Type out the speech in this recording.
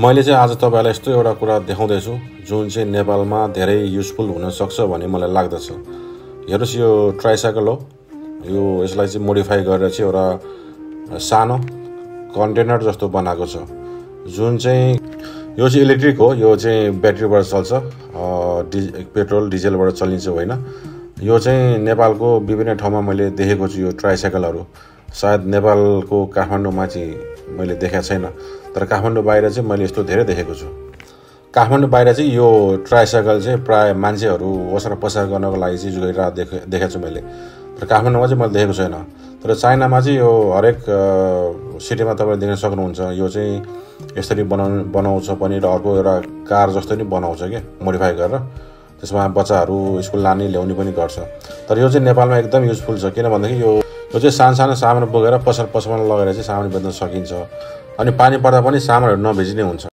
मैले चाहिँ आज तपाईहरुलाई यस्तो एउटा कुरा देखाउँदैछु जुन चाहिँ नेपालमा धेरै युजफुल हुन सक्छ भन्ने मलाई लाग्दछ। हेर्नुस् यो ट्राइसाइकल हो। यो यसलाई चाहिँ मोडिफाई गरेर चाहिँ एउटा सानो कन्टेनर जस्तो बनाएको छ जुन चाहिँ यो चाहिँ इलेक्ट्रिक हो। यो चाहिँ ब्याट्रीबाट चल्छ, पेट्रोल डिजेलबाट चल्ने चाहिँ होइन। यो चाहिँ नेपालको विभिन्न ठाउँमा मैले देखेको छु यो ट्राइसाइकलहरु। सायद नेपालको काठमाडौँमा चाहिँ मैले देखेको छैन, तर काठमाडौँ बाहिर चाहिँ मैले यस्तो धेरै देखेको छु। काठमाडौँ बाहिर चाहिँ यो ट्राइसाइकल चाहिँ प्राय मान्छेहरू ओसार पसार गर्नको लागि चाहिँ युज गरिरहेको देखेको छु मैले, तर काठमाडौँमा चाहिँ मैले देखेको छैन। तर चाइनामा चाहिँ यो हरेक सिटीमा तपाईले देख्न सक्नुहुन्छ। यो चाहिँ यसरी बनाउँछ पनि र अर्को एउटा कार जस्तो नि बनाउँछ के मोडिफाई गरेर, त्यसमा बच्चाहरू स्कुल लाने ल्याउने पनि गर्छ। तर यो चाहिँ नेपालमा एकदम युजफुल छ, किन भन्दाखेरि यो चाहिँ सानो सामान बोकेर पसलमा लगेर चाहिँ सामान बेच्न सकिन्छ। अनि पानी पर्दा पनि सामानहरू नभिज्ने हुन्छ।